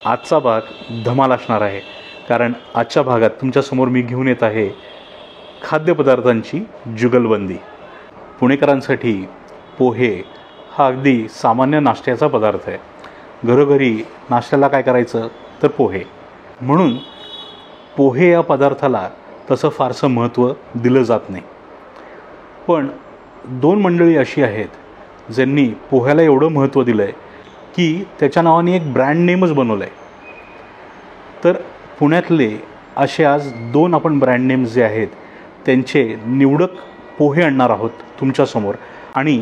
आजचा भाग धमाल असणार आहे, कारण आजच्या भागात तुमच्यासमोर मी घेऊन येत आहे खाद्यपदार्थांची जुगलबंदी. पुणेकरांसाठी पोहे हा अगदी सामान्य नाश्त्याचा पदार्थ आहे. घरोघरी नाश्त्याला काय करायचं तर पोहे. म्हणून पोहे या पदार्थाला तसं फारसं महत्त्व दिलं जात नाही. पण दोन मंडळी अशी आहेत ज्यांनी पोह्याला एवढं महत्त्व दिलं आहे की त्याच्या नावाने एक ब्रँड नेमच बनवलं आहे. तर पुण्यातले असे आज दोन आपण ब्रँड नेम्स जे आहेत त्यांचे निवडक पोहे आणणार आहोत तुमच्यासमोर आणि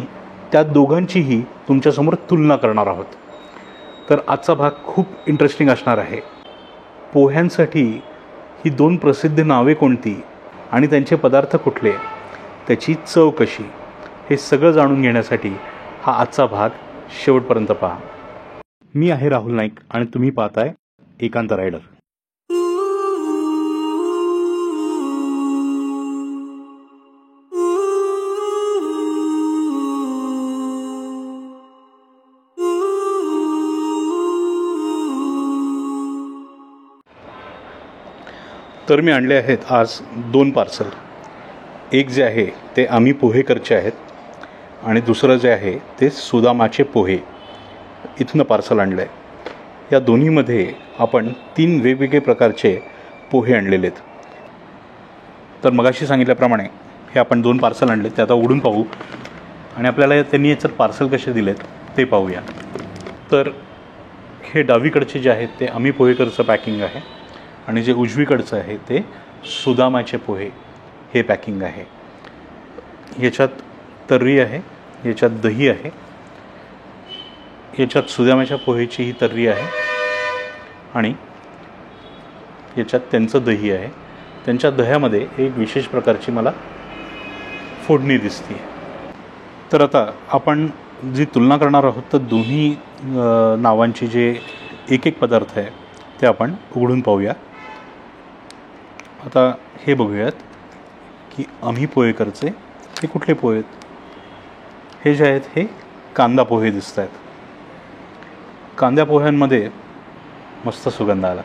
त्या दोघांचीही तुमच्यासमोर तुलना करणार आहोत. तर आजचा भाग खूप इंटरेस्टिंग असणार आहे. पोह्यांसाठी ही दोन प्रसिद्ध नावे कोणती आणि त्यांचे पदार्थ कुठले, त्याची चव कशी, हे सगळं जाणून घेण्यासाठी हा आजचा भाग शेवटपर्यंत पहा. मी आहे राहुल नाईक आणि तुम्ही पाहताय एकांत रायडर. तर मी आणले आहेत आज दोन पार्सल. एक जे आहे ते आम्ही पोहेकरचे आहेत आणि दुसरं जे आहे ते सुदामाचे पोहे इथून पार्सल आणलं आहे. या दोन्हीमध्ये आपण 3 वेगवेगळे प्रकारचे पोहे आणलेले आहेत. तर मगाशी सांगितल्याप्रमाणे हे आपण 2 पार्सल आणले, ते आता उघडून पाहू आणि आपल्याला त्यांनी याच्यात पार्सल कसे दिलेत ते पाहूया. तर हे डावीकडचे जे आहेत ते आम्ही पोहेकरचं पॅकिंग आहे आणि जे उजवीकडचं आहे ते सुदामाचे पोहे हे पॅकिंग आहे. याच्यात तर्री आहे, याच्यात दही आहे, याच्यात सुदामाच्या पोहेची ही तर्री आहे आणि याच्यात त्यांचं दही आहे. त्यांच्या दह्यामध्ये एक विशेष प्रकारची मला फोडणी दिसते. तर आता आपण जी तुलना करणार आहोत तर दोन्ही नावांचे जे एक एक पदार्थ आहे ते आपण उघडून पाहूया. आता हे बघूयात की आम्ही पोहेकरचे हे कुठले पोहे आहेत. हे जे आहेत हे कांदा पोहे दिसत आहेत. कांद्या पोह्यांमध्ये मस्त सुगंध आला.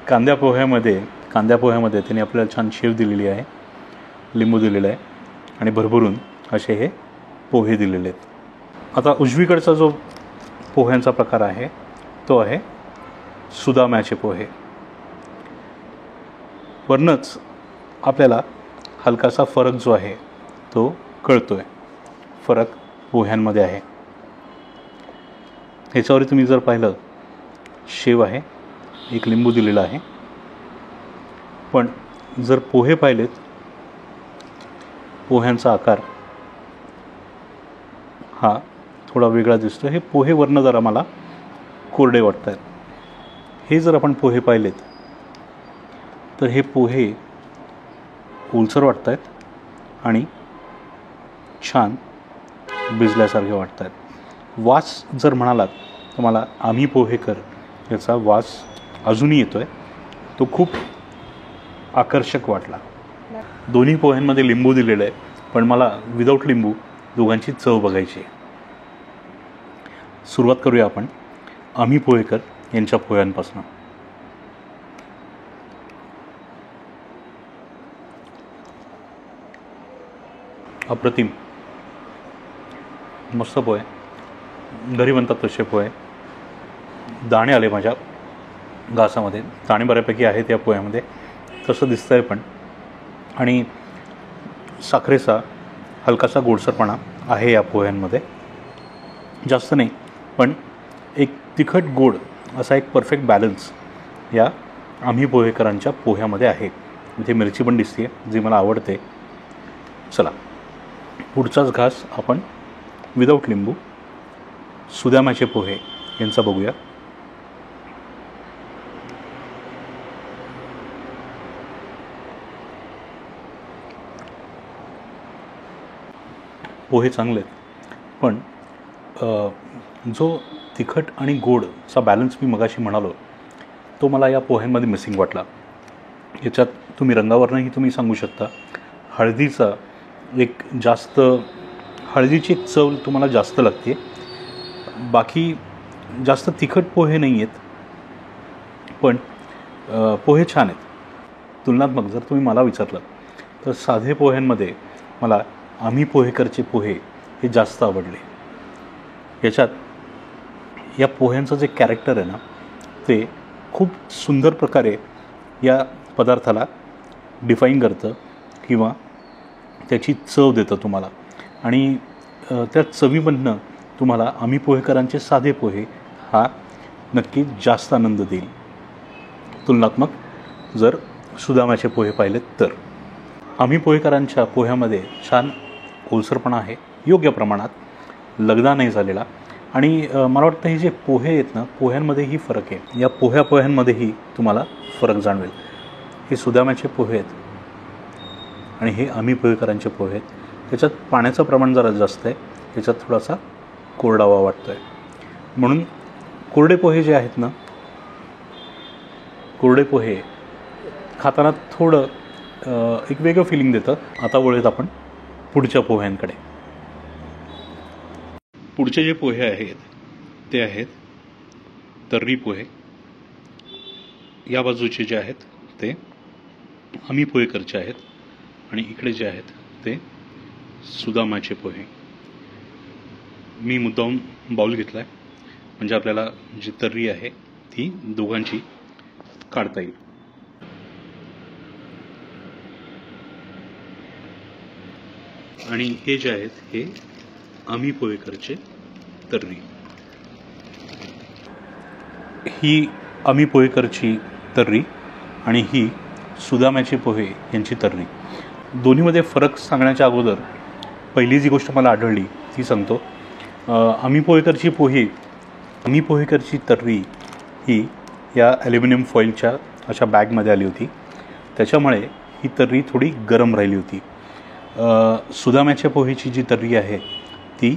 कांद्या पोह्यामध्ये त्यांनी आपल्याला छान शेव दिलेली आहे, लिंबू दिलेलं आहे आणि भरभरून असे हे पोहे दिलेले आहेत. आता उजवीकडचा जो पोह्यांचा प्रकार आहे तो आहे सुदामाचे पोहे. वरनंच आपल्याला हलकासा फरक जो आहे तो कळतो आहे. फरक पोह्यांमध्ये आहे. ह्याच्यावर तुम्ही जर पाहिलं शेव आहे, एक लिंबू दिलेला आहे. पण जर पोहे पाहिलेत, पोह्यांचा आकार हा थोडा वेगळा दिसतो. हे पोहे वरनं जरा मला कोरडे वाटत आहेत. हे जर आपण पोहे पाहिलेत तर हे पोहे ओलसर वाटत आहेत आणि छान भिजल्यासारखे वाटत आहेत. वास जर म्हणालात तर मला आम्ही पोहेकर याचा वास अजूनही येतो आहे. तो खूप आकर्षक वाटला. दोन्ही पोह्यांमध्ये लिंबू दिलेलं आहे, पण मला विदाऊट लिंबू दोघांची चव बघायची आहे. सुरुवात करूया आपण आम्ही पोहेकर यांच्या पोह्यांपासून. अप्रतिम मस्त पोहे, घरी म्हणतात तसे पोहे. दाणे आले माझ्या घासामध्ये, दाणे बऱ्यापैकी आहेत या पोह्यामध्ये तसं दिसतं आहे. पण आणि साखरेचा हलकासा गोडसरपणा आहे या पोह्यांमध्ये, जास्त नाही पण एक तिखट गोड असा एक परफेक्ट बॅलन्स या आम्ही पोहेकरांच्या पोह्यामध्ये आहे. इथे मिरची पण दिसते आहे जी मला आवडते. चला पुढचाच घास आपण विदाऊट लिंबू सुदामाचे पोहे यांचा बघूया. पोहे चांगले आहेत पण जो तिखट आणि गोडचा बॅलन्स मी मगाशी म्हणालो तो मला या पोह्यांमध्ये मिसिंग वाटला. याच्यात तुम्ही रंगावरनंही तुम्ही सांगू शकता हळदीचा एक जास्त हळदीची एक चव तुम्हाला जास्त लागते. बाकी जास्त तिखट पोहे नाही आहेत, पण पोहे छान आहेत. तुलनात्मक जर तुम्ही मला विचारलं तर साधे पोह्यांमध्ये मला आम्ही पोहेकरचे पोहे हे जास्त आवडले. याच्यात या पोह्यांचं जे कॅरेक्टर आहे ना, ते खूप सुंदर प्रकारे या पदार्थाला डिफाईन करतं किंवा त्याची चव देतं तुम्हाला. आणि त्या चवीमधनं तुम्हाला आम्ही पोहेकरांचे साधे पोहे हा नक्की जास्त आनंद देईल, तुलनात्मक जर सुदामाचे पोहे पाहिलेत तर. आम्ही पोहेकरांच्या पोह्यामध्ये छान ओलसरपणा आहे, योग्य प्रमाणात, लगदा नाही झालेला. आणि मला वाटतं हे जे पोहे आहेत ना, पोह्यांमध्येही फरक आहे. या पोह्यांमध्येही तुम्हाला फरक जाणवेल. हे सुदामाचे पोहे आहेत आणि हे आम्ही पोहेकरांचे पोहे आहेत. त्याच्यात पाण्याचं प्रमाण जरा जास्त आहे, त्याच्यात थोडासा कोरडावा वाटतो आहे. म्हणून कोरडे पोहे जे आहेत ना, कोरडे पोहे खाताना थोडं एक वेगळं फिलिंग देतं. आता वळूयात आपण पुढच्या पोह्यांकडे. पुढचे जे पोहे आहेत ते आहेत तर्री पोहे. या बाजूचे जे आहेत ते आम्ही पोहेकरचे आहेत आणि इकडे जे आहेत ते सुदामाचे पोहे. मी मुद्दाम बाऊल घेतला आहे म्हणजे आपल्याला जी तर्री आहे ती दोघांची काढता येईल. आणि हे जे आहेत हे आम्ही पोहेकरचे तर्री. ही आम्ही पोहेकरची तर्री आणि ही सुदामाचे पोहे यांची तर्री. दोन्हीमध्ये फरक सांगण्याच्या अगोदर पहिली जी गोष्ट मला आढळली ती सांगतो. आम्ही पोहेकरची तर्री ही या ॲल्युमिनियम फॉईलच्या अशा बॅगमध्ये आली होती, त्याच्यामुळे ही तर्री थोडी गरम राहिली होती. सुदामाच्या पोहेची जी तर्री आहे ती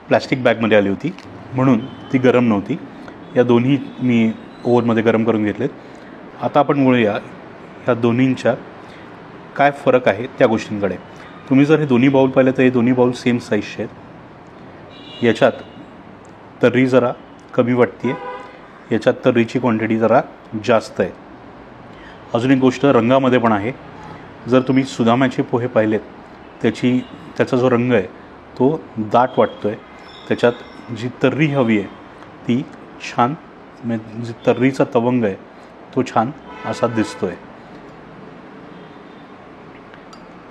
प्लॅस्टिक बॅगमध्ये आली होती, म्हणून ती गरम नव्हती. या दोन्ही मी ओव्हनमध्ये गरम करून घेतलेत. आता आपण वळूया ह्या दोन्हींच्या काय फरक आहे त्या गोष्टींकडे. तुम्ही जर हे दोन्ही बाऊल पाहिले तर हे दोन्ही बाऊल सेम साईजचे आहेत. याच्यात तर्री जरा कमी वाटते आहे, याच्यात तर्रीची क्वांटिटी जरा जास्त आहे. अजून एक गोष्ट रंगामध्ये पण आहे. जर तुम्ही सुदामाचे पोहे पाहिलेत त्याचा जो रंग आहे तो दाट वाटतो आहे. त्याच्यात जी तर्री हवी आहे ती छान, जी तर्रीचा तवंग आहे तो छान असा दिसतो आहे.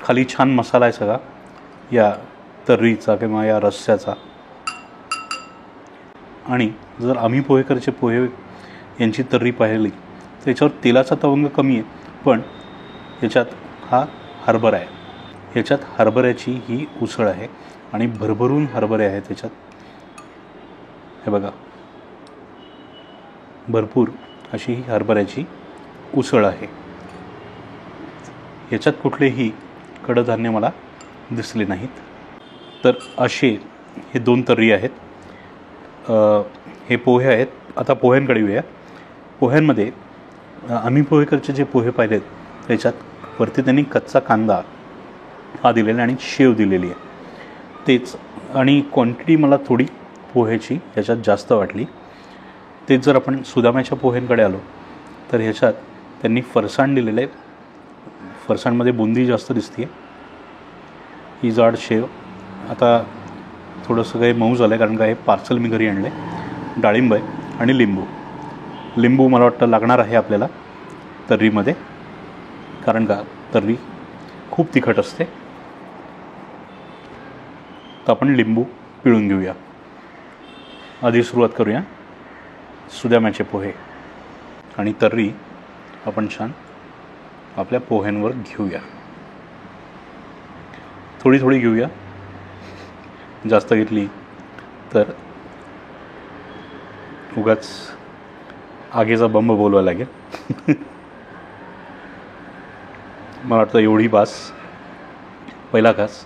खाली छान मसाला आहे सगळा या तर्रीचा किंवा या रस्स्याचा. आणि जर आम्ही पोहेकरचे पोहे यांची तर्री पाहिली त्याच्यावर तेलाचा तवंग कमी आहे, पण याच्यात हा हरभरा आहे. याच्यात हरभऱ्याची ही उसळ आहे आणि भरभरून हरभरे आहेत त्याच्यात. हे बघा, भरपूर अशी ही हरभऱ्याची उसळ आहे. याच्यात कुठलेही कडधान्य मला दिसले नाहीत. तर असे हे दोन तर्री आहेत. हे पोहे आहेत. आता पोह्यांकडे येऊया. पोह्यांमध्ये आम्ही पोहेकरचे जे पोहे पाहिलेत त्याच्यात वरती त्यांनी कच्चा कांदा हा दिलेला आणि शेव दिलेली आहे तेच. आणि क्वांटिटी मला थोडी पोह्याची याच्यात जास्त वाटली. तेच जर आपण सुदामाच्या पोह्यांकडे आलो तर ह्याच्यात त्यांनी फरसाण दिलेलं आहे. फरसाणमध्ये बुंदी जास्त दिसते आहे. ही जाड शेव. आता थोडंसं काही मऊ झालं आहे कारण काय पार्सल मी घरी आणलं आहे. डाळिंब आहे आणि लिंबू मला वाटतं लागणार आहे आपल्याला तर्रीमध्ये, कारण का तर्री खूप तिखट असते. तर आपण लिंबू पिळून घेऊया. आधी सुरुवात करूया सुदामाचे पोहे आणि तर्री आपण छान आपल्या पोह्यांवर घेऊया. थोडी थोडी घेऊया, जास्त घेतली तर उगाच आगीचा बंब बोलवायला लागेल. मला वाटतं एवढी बास. पहिला घास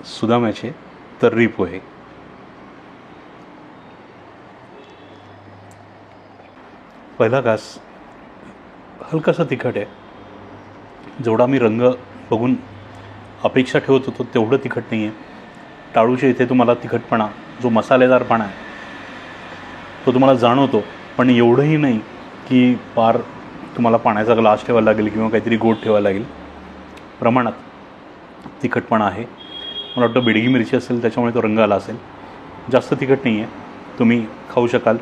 सुदामाचे तर्री पोहे. पहिला घास हलकासा तिखट आहे. जेवढा मी रंग बघून अपेक्षा ठेवत होतो तेवढं तिखट नाही आहे. टाळूच्या इथे तुम्हाला तिखटपणा जो मसालेदारपणा आहे तो तुम्हाला जाणवतो, पण एवढंही नाही की फार तुम्हाला पाण्याचा ग्लास ठेवायला लागेल किंवा काहीतरी गोड ठेवायला लागेल. प्रमाणात तिखटपणा आहे. मला वाटतं बेडगी मिरची असेल त्याच्यामुळे तो रंग आला असेल. जास्त तिखट नाही आहे, तुम्ही खाऊ शकाल,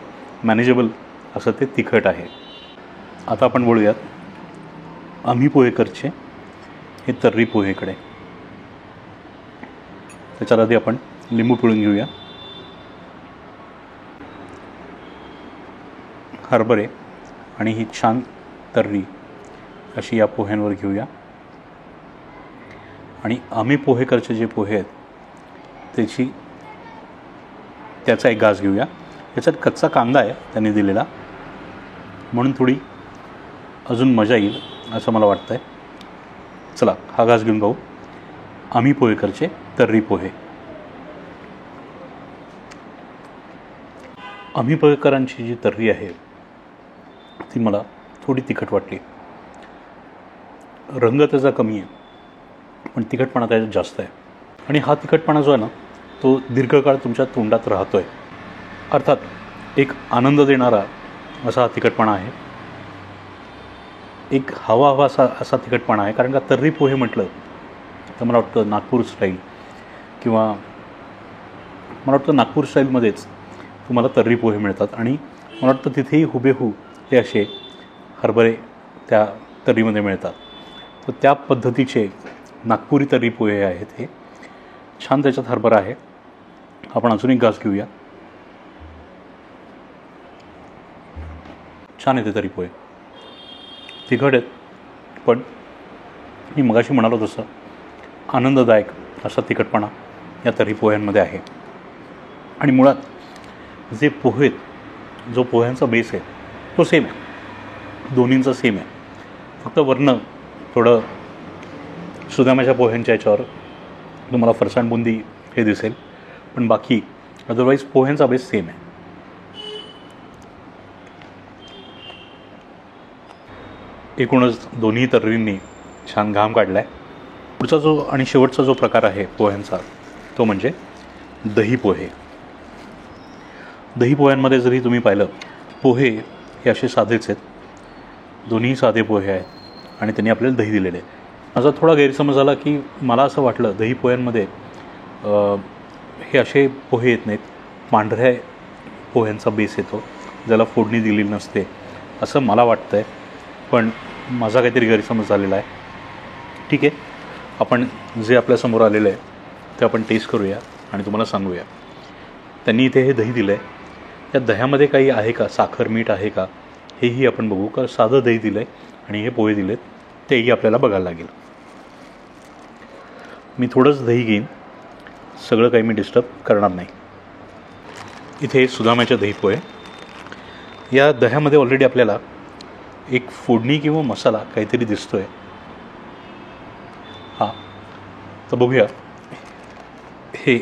मॅनेजेबल असं ते तिखट आहे. आता आपण बोलूयात आम्ही पोहेकरचे हे तर्री पोहेकडे. त्याच्यात आधी आपण लिंबू पिळून घेऊया. हरभरे आणि ही छान तर्री अशी या पोह्यांवर घेऊया. आणि आम्ही पोहेकरचे जे पोहे आहेत त्याचा एक घास घेऊया. याच्यात कच्चा कांदा आहे त्यांनी दिलेला, म्हणून थोडी अजून मजा येईल असं मला वाटतं आहे. चला हा घास घेऊन पाहू. आम्ही पोहेकरचे तर्री पोहे. आम्ही पोहेकरांची जी तर्री आहे ती मला थोडी तिखट वाटली. रंग त्याचा कमी आहे पण तिखटपणा त्याच्यात जास्त आहे. आणि हा तिखटपणा जो आहे ना तो दीर्घकाळ तुमच्या तोंडात राहतो आहे. अर्थात एक आनंद देणारा असा हा तिखटपणा आहे. एक हवा असा तिखटपणा आहे. कारण का तर्री पोहे म्हटलं तर मला वाटतं नागपूर स्टाईल किंवा मला वाटतं नागपूर स्टाईलमध्येच तुम्हाला तर्री पोहे मिळतात. आणि मला वाटतं तिथेही हुबेहू हे असे हरभरे त्या तर्रीमध्ये मिळतात. तर त्या पद्धतीचे नागपुरी तर्री पोहे आहेत हे. छान त्याच्यात हरभरा आहे. आपण अजून एक घास घेऊया. छान येते तर्री पोहे. तिखट आहेत पण मी मगाशी म्हणालो तसं आनंददायक असा तिखटपणा या तर्री पोह्यांमध्ये आहे. आणि मुळात जे पोहे आहेत, जो पोह्यांचा बेस आहे तो सेम आहे, दोन्हींचा सेम आहे. फक्त वरनं थोडं सुदामाच्या पोह्यांच्या याच्यावर तुम्हाला फरसाण बुंदी हे दिसेल, पण बाकी अदरवाईज पोह्यांचा बेस सेम आहे. एकूणच दोन्ही तर्रींनी छान घाम काढला आहे. पुढचा जो आणि शेवटचा जो प्रकार आहे पोह्यांचा तो म्हणजे दही पोहे. दही पोह्यांमध्ये जरी तुम्ही पाहिलं, पोहे हे असे साधेच आहेत, दोन्ही साधे पोहे आहेत आणि त्यांनी आपल्याला दही दिलेले आहे. माझा थोडा गैरसमज झाला की मला असं वाटलं दही पोह्यांमध्ये हे असे पोहे येत नाहीत, पांढऱ्या पोह्यांचा बेस येतो ज्याला फोडणी दिलेली नसते असं मला वाटतं आहे. पण माझा काहीतरी गैरसमज झालेला आहे. ठीक आहे, आपण जे आपल्यासमोर आलेलं आहे ते आपण टेस्ट करूया आणि तुम्हाला सांगूया. त्यांनी इथे हे दही दिलं आहे, त्या दह्यामध्ये काही आहे का, साखर मीठ आहे का हेही आपण बघू. का साधं दही दिलं आहे आणि हे पोहे दिलेत तेही आपल्याला बघायला लागेल. मी थोडंच दही घेईन, सगळं काही मी डिस्टर्ब करणार नाही. इथे सुदामाचे दही पोहे. या दह्यामध्ये ऑलरेडी आपल्याला एक फोडणी किंवा मसाला काहीतरी दिसतो आहे. हां, तर बघूया. हे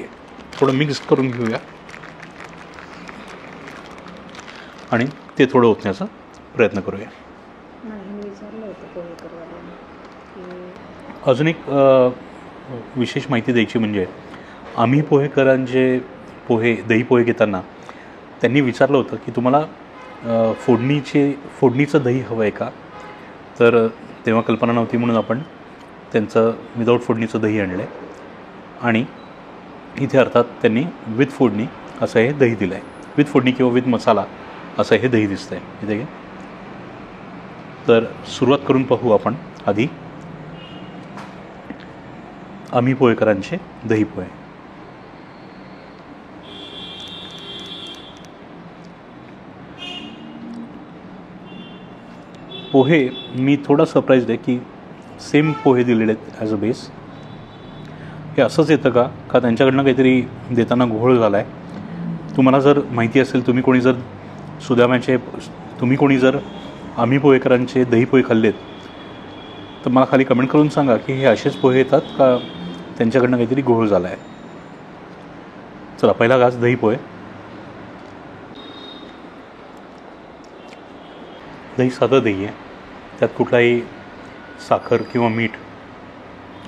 थोडं मिक्स करून घेऊया आणि ते थोडं ओतण्याचा प्रयत्न करूया. अजून एक विशेष माहिती द्यायची म्हणजे आम्ही पोहेकरांचे दही पोहे घेताना त्यांनी विचारलं होतं की तुम्हाला फोडणीचं दही हवं आहे का. तर तेव्हा कल्पना नव्हती म्हणून आपण त्यांचं विदाऊट फोडणीचं दही आणलं आहे. आणि इथे अर्थात त्यांनी विथ फोडणी असं हे दही दिलं आहे. विथ फोडणी किंवा विथ मसाला असं हे दही दिसतं आहे इथे. तर सुरुवात करून पाहू आपण आधी आम्ही पोहेकरांचे दही पोहे. पोहे मी थोडा सरप्राईज आहे की सेम पोहे दिलेले आहेत ॲज अ बेस. हे असंच येतं का त्यांच्याकडनं काहीतरी देताना घोळ झाला आहे. तुम्हाला जर माहिती असेल, तुम्ही कोणी जर आम्ही पोहेकरांचे दही पोहे खाल्लेत तर मला खाली कमेंट करून सांगा की हे असेच पोहे येतात का त्यांच्याकडनं काहीतरी घोळ झाला आहे. चला, पहिला घास दही पोहे. दही साधं दही आहे, त्यात कुठलाही साखर किंवा मीठ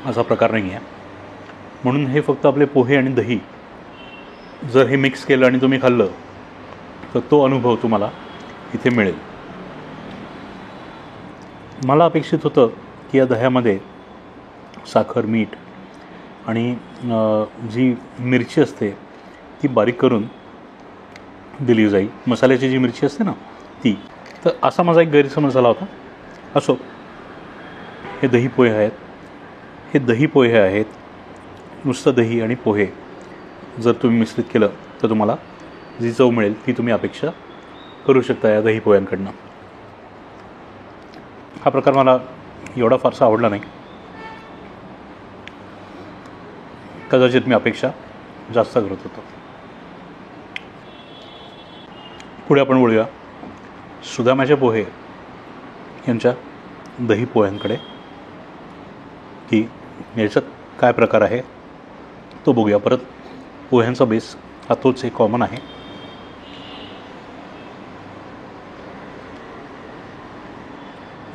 असा प्रकार नाही आहे. म्हणून हे फक्त आपले पोहे आणि दही जर हे मिक्स केलं आणि तुम्ही खाल्लं तर तो अनुभव तुम्हाला इथे मिळेल. मला अपेक्षित होतं की या दह्यामध्ये साखर, मीठ आणि जी मिरची असते ती बारीक करून दिली जाईल. मसाल्याची जी मिरची असते ना ती. तर असा माझा एक गैरसमज झाला होता. असो, हे दही पोहे आहेत. हे दही पोहे आहेत. नुसतं दही आणि पोहे जर तुम्ही मिश्रित केलं तर तुम्हाला जी चव मिळेल ती तुम्ही अपेक्षा करू शकता या दही पोह्यांकडनं. हा प्रकार मला एवढा फारसा आवडला नाही. कदाचित मी अपेक्षा जास्त करत होतो. पुढे आपण बोलूया सुदामाचे पोहे यांच्या दही पोह्यांकडे, की याच्यात काय प्रकार आहे तो बघूया. परत पोह्यांचा बेस हा तोच एक कॉमन आहे.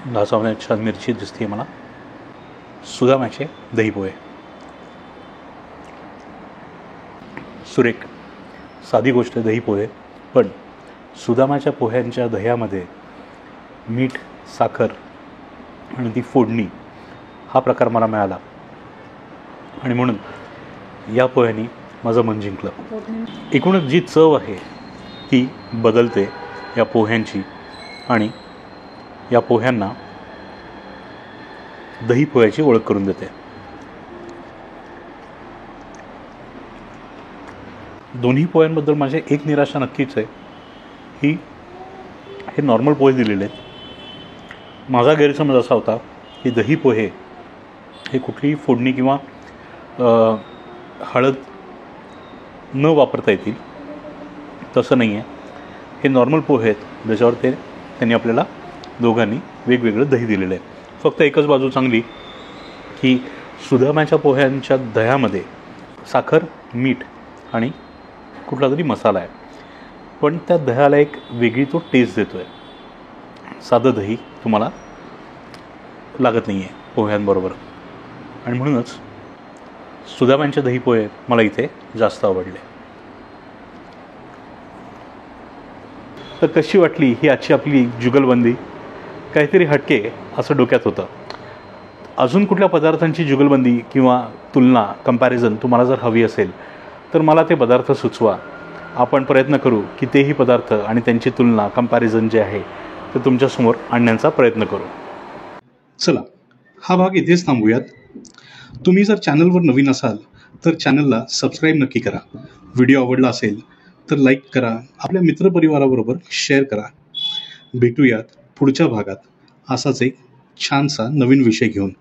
घासामध्ये छान मिरची दिसते मला. सुदामाचे दही पोहे सुरेख, साधी गोष्ट दही पोहे, पण सुदामाच्या पोह्यांच्या दह्यामध्ये मीठ, साखर आणि ती फोडणी हा प्रकार मला मिळाला आणि म्हणून या पोह्यांनी माझं मन जिंकलं. एकूणच जी चव आहे ती बदलते या पोह्यांची आणि या पोह्यांना दही पोह्याची ओळख करून देते. दोन्ही पोह्यांबद्दल माझी एक निराशा नक्कीच आहे, हे नॉर्मल पोहे दिलेले आहेत. माझा गैरसमज असा होता की दही पोहे हे कुठलीही फोडणी किंवा हळद न वापरता येतील. तसं नाही आहे. हे नॉर्मल पोहे आहेत ज्याच्यावर त्यांनी आपल्याला दोघांनी वेगवेगळं दही दिलेलं आहे. फक्त एकच बाजू चांगली की सुदामाच्या पोह्यांच्या दह्यामध्ये साखर, मीठ आणि कुठला तरी मसाला आहे, पण त्या दह्याला एक वेगळी तो टेस्ट देतो आहे. साधं दही तुम्हाला लागत नाही आहे पोह्यांबरोबर आणि म्हणूनच सुदामांचे दही पोहे मला इथे जास्त आवडले. तर कशी वाटली ही आजची आपली जुगलबंदी? काहीतरी हटके असं डोक्यात होतं. अजून कुठल्या पदार्थांची जुगलबंदी किंवा तुलना, कंपॅरिझन तुम्हाला जर हवी असेल तर मला ते पदार्थ सुचवा. आपण प्रयत्न करू की तेही पदार्थ आणि त्यांची तुलना, कंपॅरिझन जे आहे ते तुमच्यासमोर आणण्याचा प्रयत्न करू. चला, हा भाग इथेच थांबूयात. तुम्ही जर चॅनलवर नवीन असाल तर चॅनलला सबस्क्राईब नक्की करा. व्हिडिओ आवडला असेल तर लाईक करा, आपल्या मित्रपरिवाराबरोबर शेअर करा. भेटूयात पुढच्या भागात असाच एक छानसा नवीन विषय घेऊन.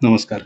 नमस्कार.